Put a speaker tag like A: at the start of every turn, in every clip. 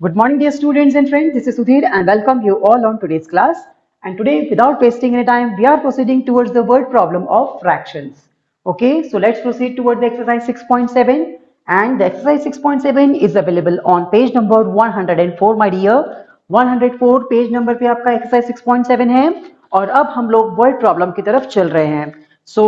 A: Good morning, dear students and friends. This is Sudhir and welcome you all on today's class. And today, without wasting any time, we are proceeding towards the word problem of fractions. Okay, so let's proceed towards the exercise 6.7. And the exercise 6.7 is available on page number 104, my dear. 104 page number पे आपका exercise 6.7 है और अब हम लोग word problem की तरफ चल रहे हैं. So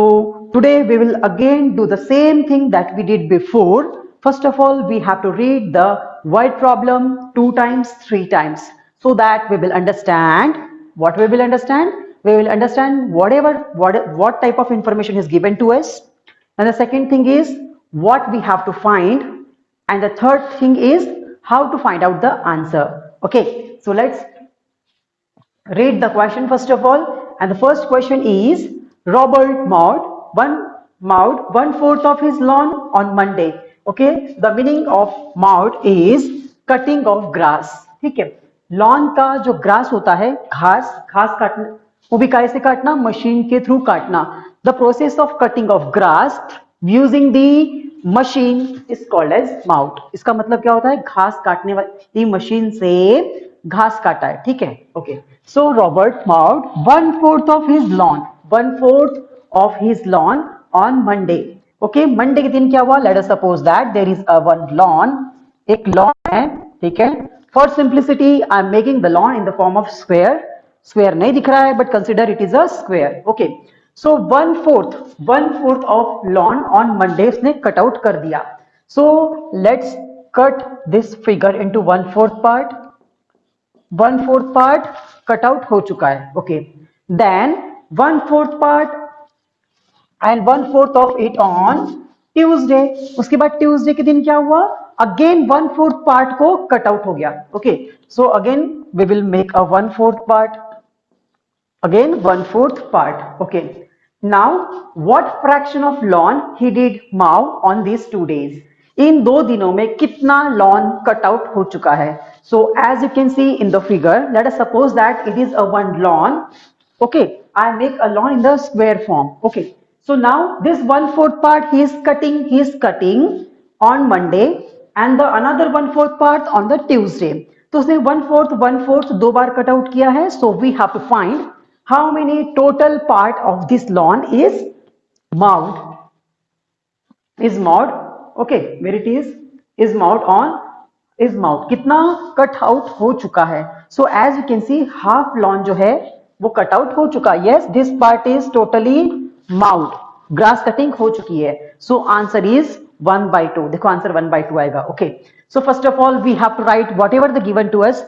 A: today we will again do the same thing that we did before. First of all, we have to read the word problem 2 times, 3 times so that we will understand what we will understand. We will understand what type of information is given to us. And the second thing is what we have to find. And the third thing is how to find out the answer. Okay, so let's read the question first of all. And the first question is Robert mowed 1/4 of his lawn on Monday. Okay, the meaning of mowed is cutting of grass. ठीक है, lawn का जो grass होता है, घास काटना, वो भी कैसे काटना, मशीन के थ्रू काटना. The process of cutting of grass using the machine is called as mowed. इसका मतलब क्या होता है, घास काटने वाली मशीन से घास काटा है. ठीक है, okay. So Robert mowed 1/4 of his lawn, 1/4 of his lawn on Monday. Okay, Monday के दिन क्या हुआ, let us suppose that there is a one lawn, एक लॉन है. ठीक है, for simplicity I am making the lawn in the form of square. Square नहीं दिख रहा है but consider it is a square. Okay, so 1/4 of lawn on Monday उसने cut out कर दिया. So let's cut this figure into 1/4 part. 1/4 part cut out हो चुका है. Okay, then 1/4 part and 1/4 of it on Tuesday. उसके बाद Tuesday के दिन क्या हुआ, अगेन 1/4 पार्ट को कट आउट हो गया. Okay, so again we will make a 1/4 part, again 1/4 part. Okay, now what fraction of lawn he did mow on these 2 days? इन 2 दिनों में कितना लॉन कट आउट हो चुका है. So as you can see in the figure, let us suppose that it is a one lawn. Okay, I make a lawn in the square form. Okay, so now this 1/4 part he is cutting on Monday and the another 1/4 part on the Tuesday. तो उसने 1/4 2 बार cut out किया है. So we have to find how many total part of this lawn is mowed. Okay, where it is mowed on is mowed, कितना cut out हो चुका है. So as you can see, half lawn जो है वो cut out हो चुका है. Yes, this part is totally mowed, grass cutting हो चुकी है. So answer is 1/2. देखो आंसर 1/2 आएगा. Okay, so first of all we have to write whatever the given to us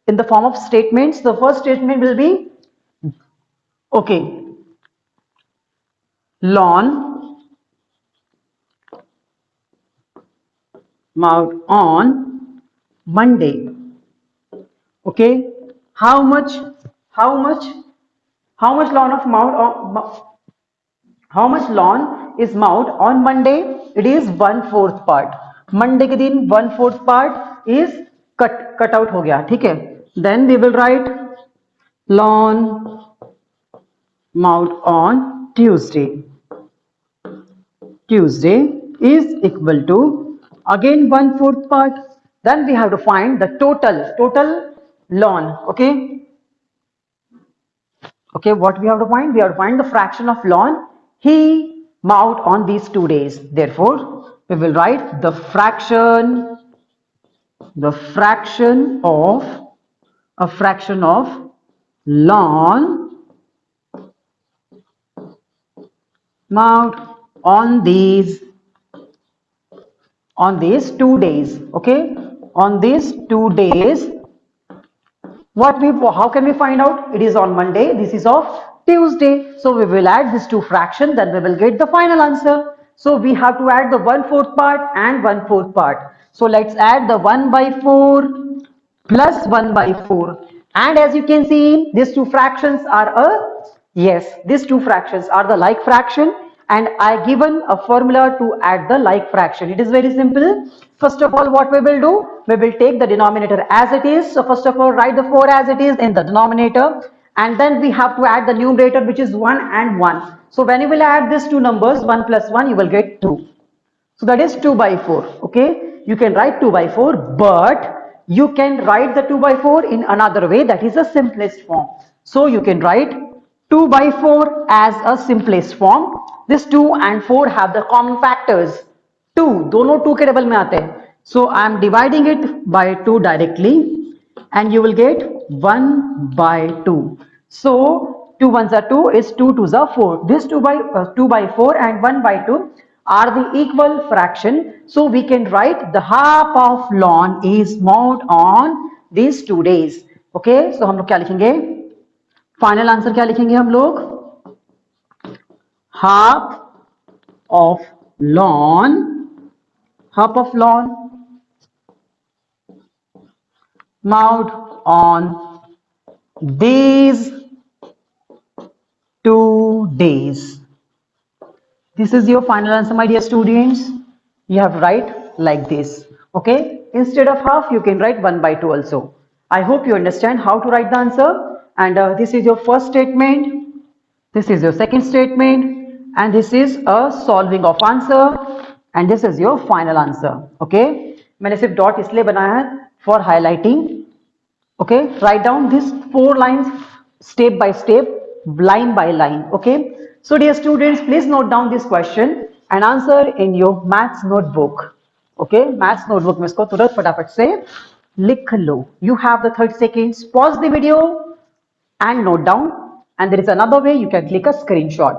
A: in the form of statements. The first statement will be, okay, lawn mowed on Monday. Okay, how much lawn of mowed on, how much lawn is mowed on Monday? It is 1/4 part. Monday के दिन 1/4 part is cut out हो गया. ठीक है, then we will write lawn mowed on Tuesday. Tuesday is equal to again 1/4 part. Then we have to find the total lawn. Okay, what we have to find? We have to find the fraction of lawn he mowed on these 2 days. Therefore we will write the fraction of lawn mowed on these 2 days. Okay, on these 2 days, how can we find out? It is on Monday, this is of Tuesday. So we will add these two fractions, then we will get the final answer. So we have to add the 1/4 part and 1/4 part. So let's add the 1/4 plus 1/4. And as you can see, these two fractions are these two fractions are the like fraction. And I given a formula to add the like fraction. It is very simple. First of all, what we will do, we will take the denominator as it is. So first of all, write the 4 as it is in the denominator, and then we have to add the numerator, which is 1 and 1. So when you will add these two numbers, 1 plus 1, you will get 2. So that is 2/4. Okay, you can write 2/4, but you can write the 2 by 4 in another way, that is the simplest form. So you can write 2 by 4 as a simplest form. This 2 and 4 have the common factors. 2 दोनों 2 के double में आते हैं. So I am dividing it by 2 directly and you will get 1 by 2. So 2 ones are 2 is 2 twos are 4. This 2 by 4 and 1 by 2 are the equal fraction. So we can write the half of ln is mod on these 2 days. Okay, so हम लोग क्या लिखेंगे? Final answer क्या लिखेंगे हम लोग? Half of ln mod on these 2 days. This is your final answer, my dear students. You have to write like this. Okay, instead of half you can write 1 by 2 also. I hope you understand how to write the answer. And this is your first statement, this is your second statement, and this is a solving of answer, and this is your final answer. Okay, मैंने सिर्फ dot इसलिए बनाया है for highlighting. Okay, write down these 4 lines step by step, line by line. Okay, so dear students, please note down this question and answer in your maths notebook. Okay, maths notebook में इसको तुरंत फटाफट से लिख लो. You have the 30 seconds. Pause the video and note down, and there is another way you can click a screenshot.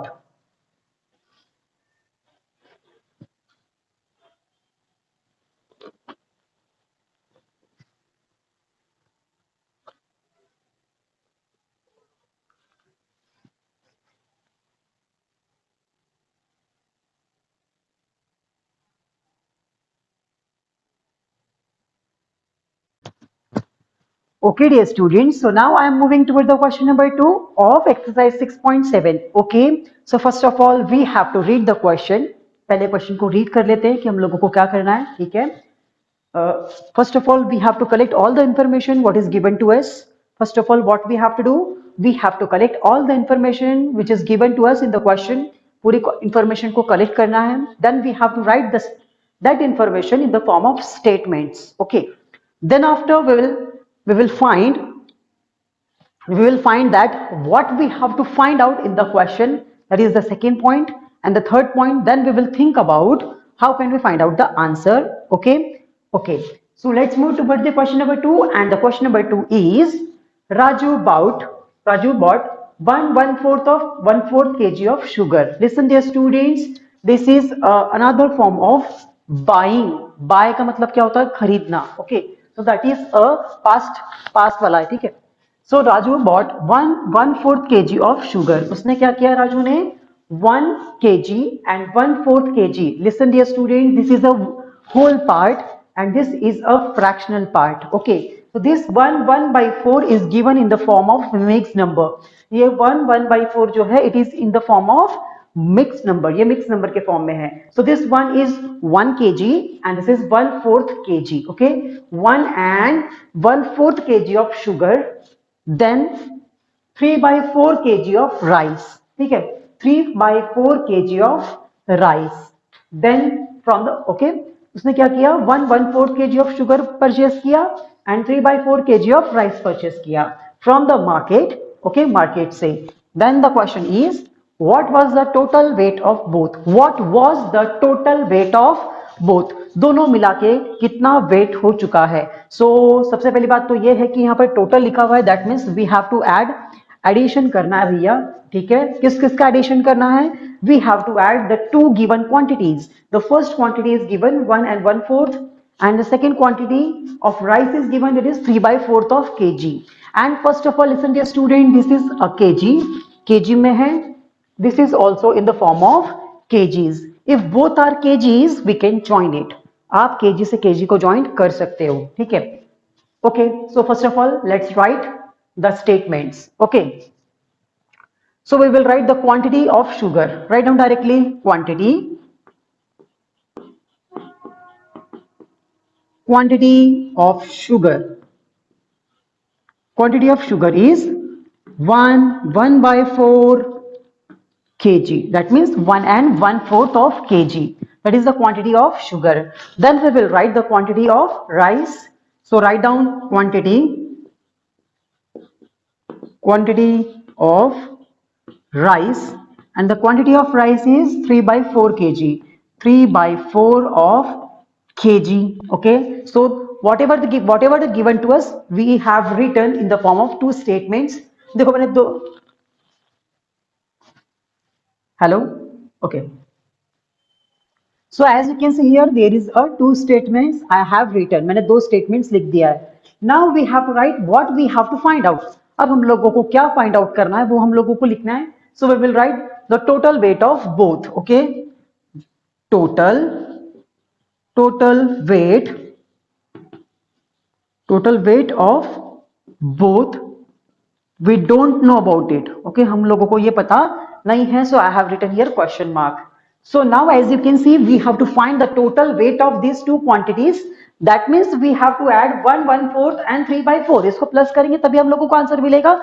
A: Okay, dear students, so now I am moving toward the question number 2 of exercise 6.7. Okay, so first of all we have to read the question. पहले question को read कर लेते हैं कि हम लोगों को क्या करना है. ठीक है, first of all we have to collect all the information what is given to us. First of all what we have to do, we have to collect all the information which is given to us in the question. पूरी information को collect करना है. Then we have to write this that information in the form of statements. Okay, then after we will find that what we have to find out in the question, that is the second point, and the third point then we will think about how can we find out the answer. Okay, so let's move toward the question number 2, and the question number 2 is Raju bought 1/4 kg of sugar. Listen dear students, this is another form of buying. buy का मतलब क्या होता है? खरीदना. Okay, so that is a past वाला है. ठीक है, so Raju bought 1/4 kg of sugar. उसने क्या किया राजू ने? 1 kg and 1/4 kg. Listen dear student, this is a whole part and this is a fractional part. Okay, so this 1/4 is given in the form of mixed number. ये 1/4 जो है it is in the form of mixed number. ये mixed number के form में है. So this one is 1 kg and this is 1/4 kg. Okay, 1 and 1/4 kg of sugar, then 3/4 kg of rice. ठीक है, 3/4 kg of rice. Then from the उसने क्या किया? 1/4 kg of sugar purchase किया and 3/4 kg of rice purchase किया from the market. Okay, market से. Then the question is what was the total weight of both? What was the total weight of both? दोनों मिला के कितना wait हो चुका है? So सबसे पहली बात तो ये है कि यहाँ पर टोटल लिखा हुआ है, that means we have to add, addition करना है भैया. ठीक है, किस किस का एडिशन करना है? We have to add the two given quantities. The first quantity is given 1 and 1/4 and the second quantity of rice is given, that is 3/4 of kg. And first of all listen dear student, this is a kg में है. This is also in the form of kgs. If both are kgs, we can join it. आप kg से kg को join कर सकते हो. ठीक है. Okay, so first of all let's write the statements. Okay, so we will write the quantity of sugar. Write down directly quantity of sugar. Quantity of sugar is 1/4 kg. That means 1 and 1/4 of kg. That is the quantity of sugar. Then we will write the quantity of rice. So write down quantity of rice, and the quantity of rice is 3 by 4 kg. 3 by 4 of kg. Okay, so whatever the given to us, we have written in the form of two statements. देखो मैंने दो, hello, okay. So as you can see here, there is a two statements I have written. मैंने दो statements लिख दिया है. Now we have to write what we have to find out. अब हम लोगों को क्या find out करना है वो हम लोगों को लिखना है. So we will write the total weight of both. Okay, total weight of both. We don't know about it. Okay, हम लोगों को ये पता नहीं है. So I have written here question mark. So now as you can see, we have to find the total weight of these two quantities. That means we have to add 1/4 and 3/4. इसको plus करेंगे तभी हम लोगों को answer मिलेगा.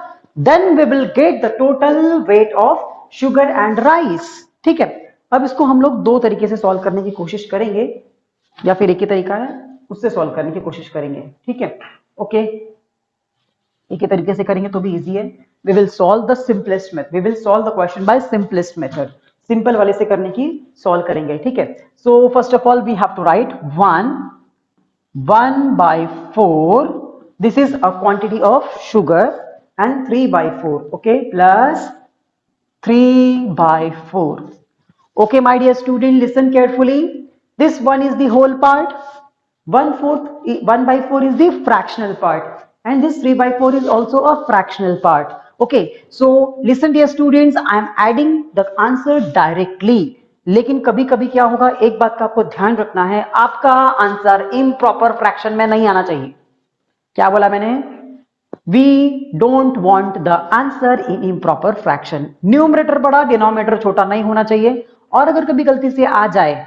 A: Then we will get the total weight of sugar and rice. ठीक है, अब इसको हम लोग दो तरीके से सॉल्व करने की कोशिश करेंगे, या फिर एक ही तरीका है उससे सॉल्व करने की कोशिश करेंगे. ठीक है, ओके, एक ही तरीके से करेंगे तो भी इजी है. We will solve the simplest method. We will solve the question by simplest method. Simple वाले से करने की सॉल्व करेंगे. ठीक है, so first of all we have to write 1/4. This is a quantity of sugar and 3/4. Okay, plus 3/4. Okay, my dear student, listen carefully. This one is the whole part. 1/4 is the fractional part, and this 3/4 is also a fractional part. Okay, so listen dear students, I am adding the answer directly. लेकिन कभी कभी क्या होगा, एक बात का आपको ध्यान रखना है, आपका आंसर इम्प्रॉपर फ्रैक्शन में नहीं आना चाहिए. क्या बोला मैंने? We don't want the answer in improper fraction. Numerator बड़ा, डिनोमिनेटर छोटा नहीं होना चाहिए. और अगर कभी गलती से आ जाए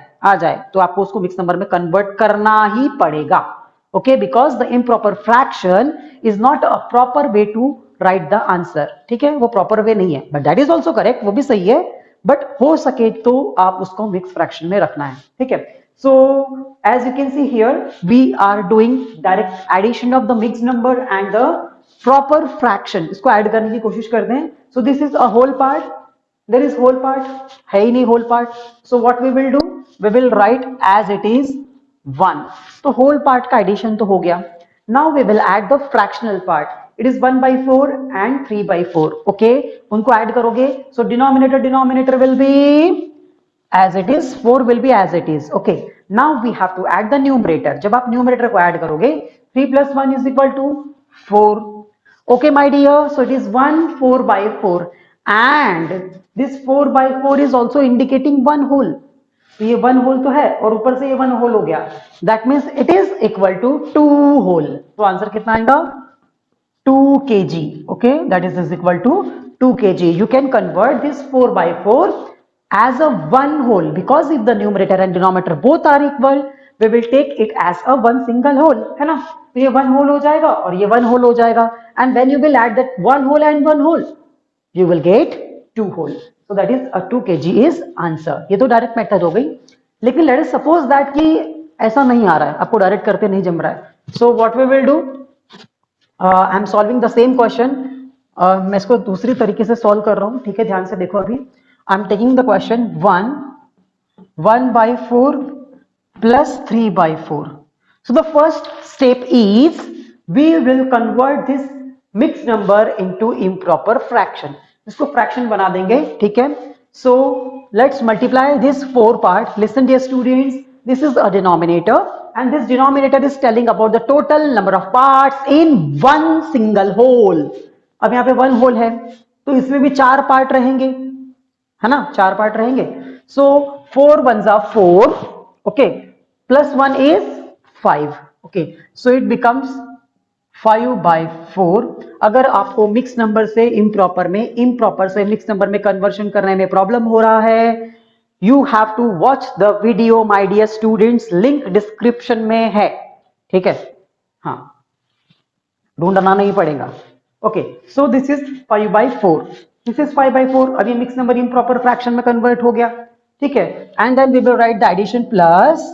A: तो आपको उसको मिक्स नंबर में कन्वर्ट करना ही पड़ेगा. Okay, because the improper fraction is not a proper way to write the answer. ठीक है, वो प्रॉपर वे नहीं है, but that is also correct, वो भी सही है, बट हो सके तो आप उसको मिक्स फ्रैक्शन में रखना है. ठीक है, so as you can see here, we are doing direct addition of the mixed number and the proper fraction. इसको ऐड करने की कोशिश करते हैं. So this is a whole part. There is whole part, है ही नहीं whole part. So what we will do? We will write as it is 1. तो whole part का addition तो हो गया. Now we will add the fractional part. It is 1/4 and 3/4. Okay, उनको add करोगे. So denominator will be as it is, 4 will be as it is. Okay, now we have to add the numerator. जब आप numerator को add करोगे, 3 plus 1 is equal to 4. Okay my dear, so it is 1/4, and this 4/4 is also indicating one whole. तो ये one whole तो है और ऊपर से ये वन होल हो गया. That means it is equal to 2 whole. तो आंसर कितना आएगा? 2 kg. Okay, that is equal to 2 kg. You can convert this 4/4 as a one whole, because if the numerator and denominator both are equal, we will take it as a one single whole. है ना? तो ये one whole हो जाएगा और ये one whole हो जाएगा. And when you will add that one whole and one whole, you will get 2 whole. So that is a 2 kg is answer. ये तो डायरेक्ट मेथड हो गई. लेकिन let us suppose that कि ऐसा नहीं आ रहा है, आपको डायरेक्ट करते नहीं जम रहा है. So what we will do? I am solving the same question. मैं इसको दूसरी तरीके से सॉल्व कर रहा हूँ. ठीक है, ध्यान से देखो. अभी I am taking the question 1/4 plus 3/4. So the first step is we will convert this mixed number into improper fraction. इसको फ्रैक्शन बना देंगे. ठीक है, so let's multiply this 4 part. Listen dear students, this is a denominator and this denominator is telling about the total number of parts in one single whole. अब यहाँ पे one whole है तो इसमें भी 4 पार्ट रहेंगे, है ना? 4 पार्ट रहेंगे. So 4 ones are 4. Okay, plus 1 is 5. Okay, so it becomes 5/4. अगर आपको मिक्स नंबर से इम्प्रॉपर से मिक्स नंबर में कन्वर्शन करने में प्रॉब्लम हो रहा है, you have to watch the video my dear students. Link description में है. ठीक है, हाँ, ढूंढना नहीं पड़ेगा. Okay, so this is 5/4. This is 5/4. अभी मिक्स नंबर इम्प्रॉपर फ्रैक्शन में कन्वर्ट हो गया. ठीक है, and then we will write the addition plus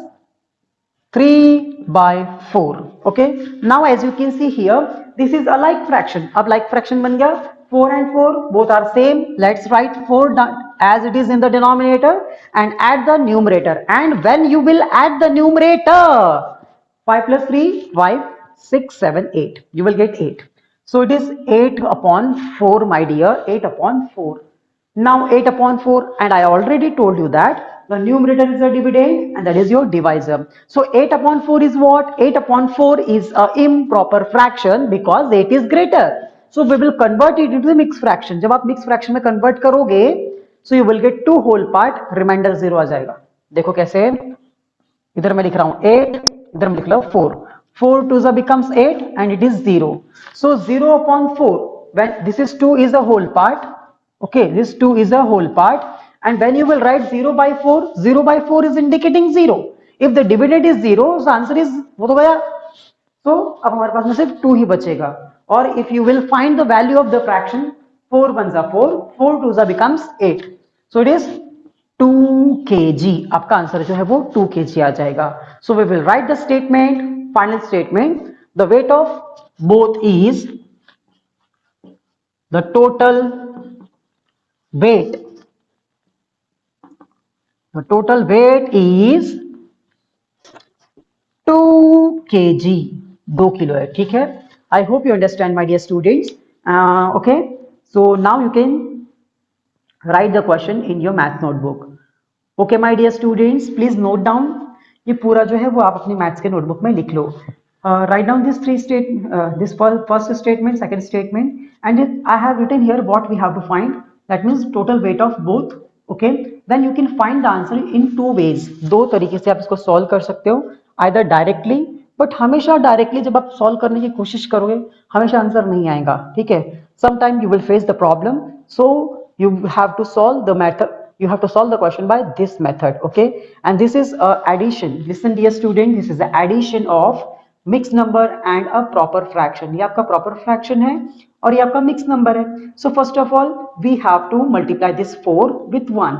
A: 3 by 4. Okay, now as you can see here, this is a like fraction. अब like fraction बन गया, 4 and 4 both are same. Let's write 4 as it is in the denominator and add the numerator. And when you will add the numerator, 5 plus 3, 5, 6, 7, 8. You will get 8. So it is 8 upon 4, my dear, 8 upon 4. Now 8 upon 4, and I already told you that the numerator is a dividend and that is your divisor. So 8 upon 4 is what? 8 upon 4 is a improper fraction because 8 is greater. So we will convert it into the mixed fraction. जब आप mixed fraction में convert करोगे, so you will get 2 whole part, remainder 0 आ जाएगा. देखो कैसे, इधर मैं लिख रहा हूं 8, इधर मैं लिख रहा हूं 4. 4 2 becomes 8 and it is 0. So 0 upon 4, when this is 2 is a whole part, okay, this 2 is a whole part, and when you will write 0 by 4, 0 by 4 is indicating 0. If the dividend is 0, so answer is वो तो गया. So अब हमारे पास में सिर्फ 2 ही बचेगा. और if you will find the value of the fraction, 4 1s are 4, 4 2s becomes 8. So it is 2 kg. आपका आंसर जो है वो 2 kg आ जाएगा. So we will write the statement, final statement. The weight of both is the total weight. The total weight is 2 kg. 2 kilo है, ठीक है. I hope you understand, my dear students. Okay, so now you can write the question in your math notebook. Okay, my dear students, please note down. ये पूरा जो है वो आप अपनी मैथ्स के नोटबुक में लिख लो. Write down this this first statement, second statement, and I have written here what we have to find. That means total weight of both. Okay, then you can find the answer in 2 ways. दो तरीके से आप इसको solve कर सकते हो. Either directly, but हमेशा directly जब आप solve करने की कोशिश करोगे, हमेशा आंसर नहीं आएगा, ठीक है. Sometime you will face the problem, so you have to solve the method. You have to solve the question by this method. Okay, and this is addition. Listen dear student, this is the addition of mixed number and a proper fraction. ये आपका proper fraction है और ये आपका mixed number है. So first of all we have to multiply this 4 with 1.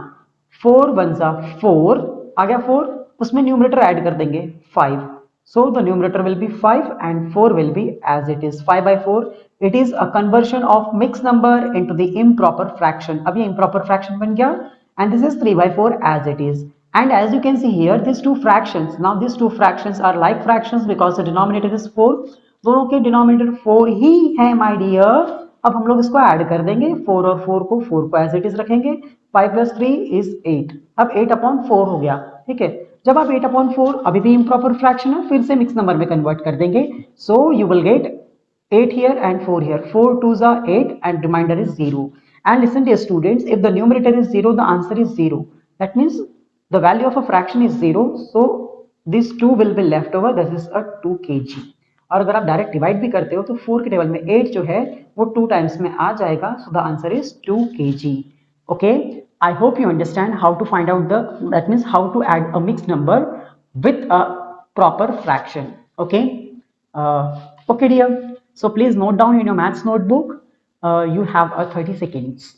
A: 4 1s are 4, आ गया 4, उसमें numerator add कर देंगे 5. So the numerator will be 5 and 4 will be as it is 5 by 4. It is a conversion of mixed number into the improper fraction. अब ये improper fraction बन गया and this is 3 by 4 as it is. And as you can see here, these two fractions, now these two fractions are like fractions because the denominator is 4. दोनों के denominator 4 ही है my dear. अब हम लोग इसको add कर देंगे, 4 और 4 को as it is रखेंगे. 5 plus 3 is 8. अब 8 upon 4 हो गया, ठीक है. जब आप 8 upon 4 अभी भी improper fraction है, फिर से mixed number में convert कर देंगे. So you will get 8 here and 4 here. 4 2s are 8 and remainder is 0. And listen dear students, if the numerator is 0, the answer is 0. That means the value of a fraction is 0. So this 2 will be left over. This is a 2 kg. और अगर आप direct divide भी करते हो तो 4 के table में 8 जो है वो 2 टाइम्स में आ जाएगा. So the answer is 2 kg. Okay, I hope you understand how to find out that means how to add a mixed number with a proper fraction. Okay, okay dear. So please note down in your maths notebook. You have 30 seconds.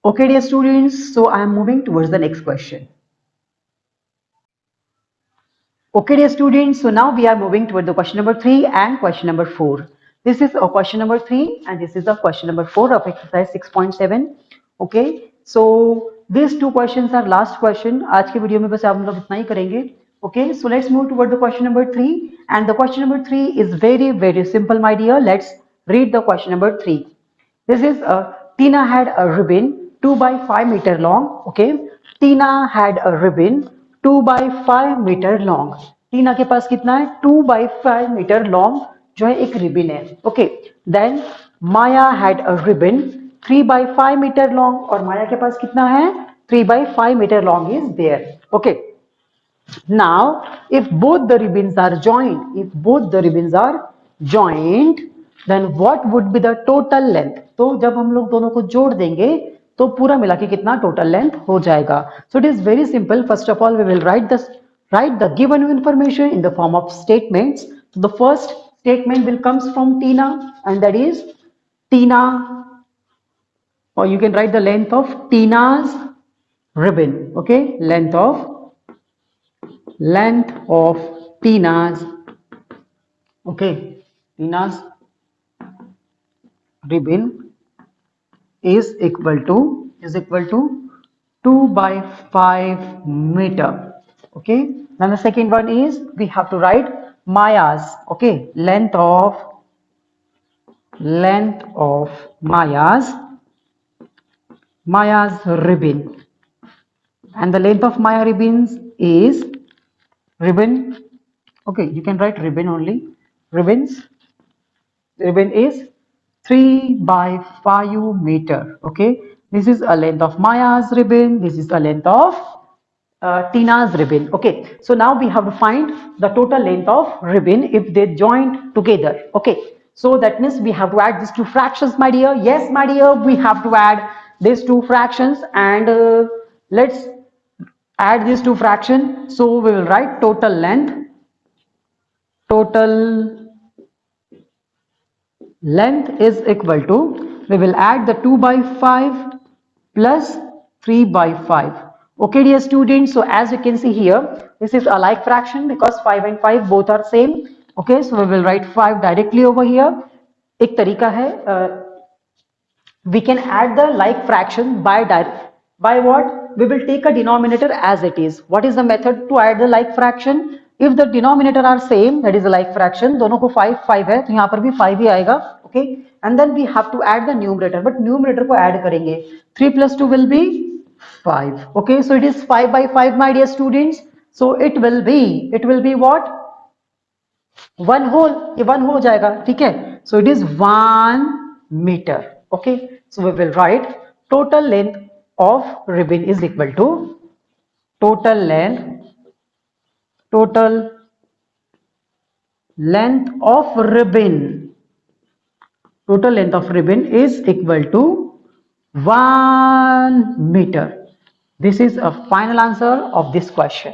A: Okay, dear students, so I am moving towards the next question. Okay, dear students, so now we are moving toward the question number 3 and question number 4. This is a question number 3 and this is a question number 4 of exercise 6.7. Okay, so these two questions are last question. आज के video में बस आप लोग इतना ही करेंगे. Okay, so let's move toward the question number 3, and the question number 3 is very simple, my dear. Let's read the question number 3. This is Tina had a ribbon 2 by 5 meter long. Okay, Tina had a ribbon 2 by 5 meter long. टीना के पास कितना है? 2 by 5 meter long जो है एक ribbon है. Okay, then Maya had a ribbon 3 by 5 meter long, और माया के पास कितना है? 3 by 5 meter long is there. Okay, now if both the ribbons are joined, then what would be the total length? तो जब हम लोग दोनों को जोड़ देंगे तो पूरा मिला के कितना टोटल लेंथ हो जाएगा. So it is very simple. First of all we will write the given information in the form of statements. So the first statement will comes from Tina, and that is Tina, or you can write the length of Tina's ribbon. Okay, length of Tina's, okay, Tina's ribbon is equal to 2 by 5 meter. Okay, now the second one is we have to write Maya's. Okay, length of Maya's ribbon, and the length of Maya ribbons is ribbon. Okay, you can write ribbon only. Ribbon is 3 by 5 meter. Okay, this is a length of Maya's ribbon. This is a length of Tina's ribbon. Okay, so now we have to find the total length of ribbon if they joined together. Okay, so that means we have to add these two fractions, my dear. Yes, my dear, we have to add these two fractions, and let's add these two fractions. So we will write total length is equal to, we will add the 2 by 5 plus 3 by 5. Okay, dear students, so as you can see here, this is a like fraction because 5 and 5 both are same. Okay, so we will write 5 directly over here. एक तरीका है, we can add the like fraction by what? We will take a denominator as it is. What is the method to add the like fraction? If the denominator are same, that is a like fraction, दोनों को 5 5 है तो यहाँ पर भी 5 ही आएगा. Okay, and then we have to add the numerator, but numerator को add करेंगे. 3 plus 2 will be 5. Okay, so it is 5 by 5, my dear students. So it will be what? 1 whole. ये 1 हो जाएगा. ठीक है, so it is 1 meter. Okay, so we will write total length of ribbon is equal to total length of ribbon. Total length of ribbon is equal to 1 meter. This is a final answer of this question.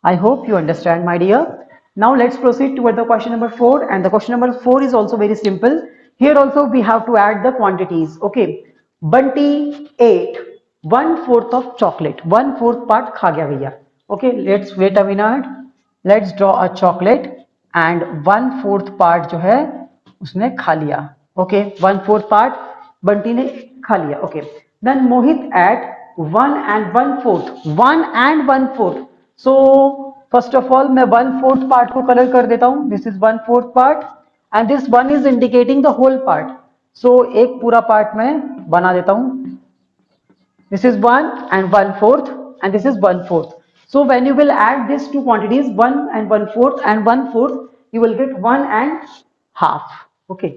A: I hope you understand, my dear. Now let's proceed toward the question number 4, and the question number 4 is also very simple. Here also we have to add the quantities. Okay, Bunty ate 1/4 of chocolate. 1/4 part खा गया भैया. Okay, let's wait a minute. Let's draw a chocolate and 1/4 part जो है उसने खा लिया. Okay, 1/4 part Bunty ने खा लिया. Okay, then Mohit ate 1 and 1/4. So first of all मैं 1/4 part को कलर कर देता हूँ. This is 1/4 part and this 1 is indicating the whole part. So एक पूरा part मैं बना देता हूँ. This is 1 and 1/4 and this is 1/4. So when you will add these two quantities 1 and 1/4 and 1/4, you will get 1 and half. Okay,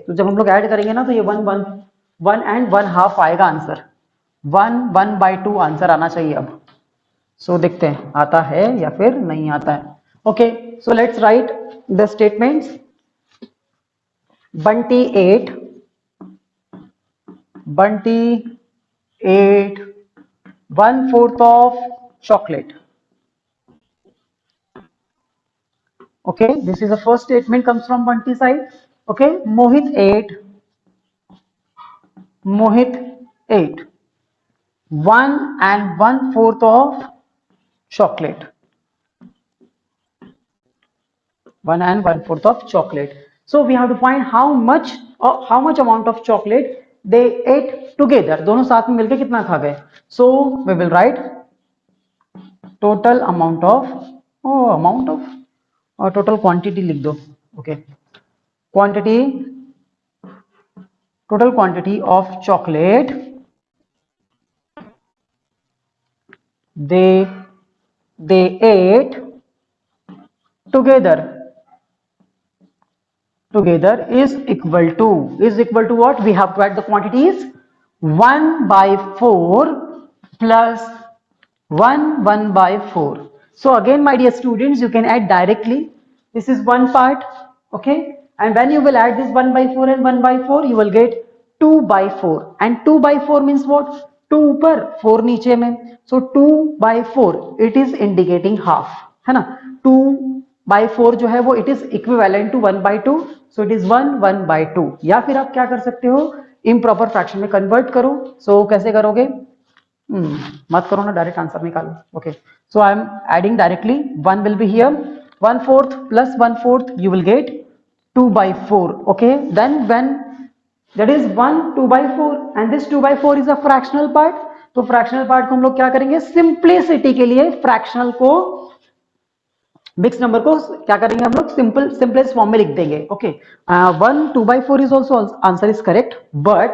A: तो जब हम लोग ऐड करेंगे ना तो ये 1 and 1/2 आएगा आंसर. 1/2 आंसर आना चाहिए अब. सो देखते हैं आता है या फिर नहीं आता है. Okay, so let's write the statements. Bunty ate 1/4 of chocolate. Okay, this is the first statement comes from Bunty side. Okay, Mohit ate 1 and 1/4 of chocolate. 1 and 1/4 of chocolate. So we have to find how much amount of chocolate they ate together. दोनों साथ में मिलके कितना खा गए. So we will write total amount of और total quantity लिख दो. Okay, total quantity of chocolate they ate together is equal to what? We have to add the quantities 1/4 plus 1/4. So again, my dear students, you can add directly. This is one part. Okay, and when you will add this 1/4 and 1/4, you will get 2/4 and 2/4 means what? 2 ऊपर 4 नीचे में, so 2/4 it is indicating half, है ना. 2/4 जो है वो it is equivalent to 1/2, so it is 1/2. या फिर आप क्या कर सकते हो, इम्प्रॉपर फ्रैक्शन में कन्वर्ट करो. so कैसे करोगे? मत करो ना, डायरेक्ट आंसर निकालो. Okay, so I am adding directly. 1 will be here, 1/4 plus 1/4 you will get 2/4. okay, then when that is 1 2/4 and this 2/4 is a fractional part, तो फ्रैक्शनल पार्ट को हम लोग क्या करेंगे, सिंप्लिसिटी के लिए फ्रैक्शनल को, मिक्स नंबर को क्या करेंगे हम लोग, सिंपलेस्ट फॉर्म में लिख देंगे. Okay, 1 2/4 is also answer is correct, but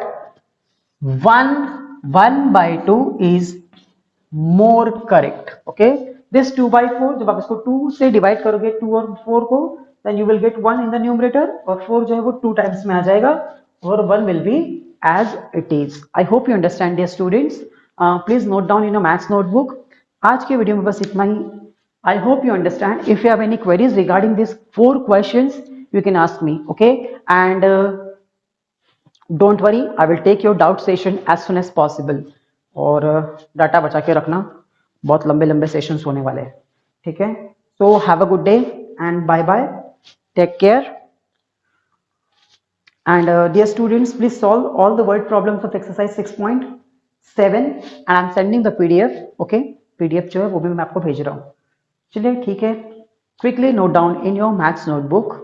A: 1/2 is more correct. okay, this 2/4 जब आप इसको 2 से डिवाइड करोगे, 2 और 4 को, then you will get 1 in the numerator, और 4 जो है वो 2 टाइम्स में आ जाएगा, और 1 will be as it is. I hope you understand, dear students. Please note down in your maths notebook. आज के वीडियो में बस इतना ही. I hope you understand. If you have any queries regarding these 4 questions, you can ask me. okay, and don't worry, I will take your doubt session as soon as possible. और data बचा के रखना, बहुत लंबे लंबे sessions होने वाले हैं. ठीक है, so have a good day and bye bye, take care. And dear students, please solve all the word problems of exercise 6.7 and I am sending the PDF. Okay, PDF जो है वो भी मैं आपको भेज रहा हूँ. चलिए ठीक है, quickly note down in your maths notebook.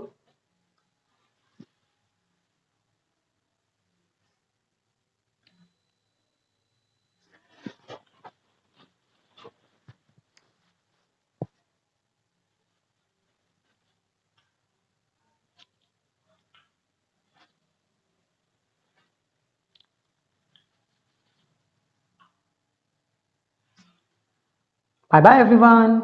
A: Bye bye everyone.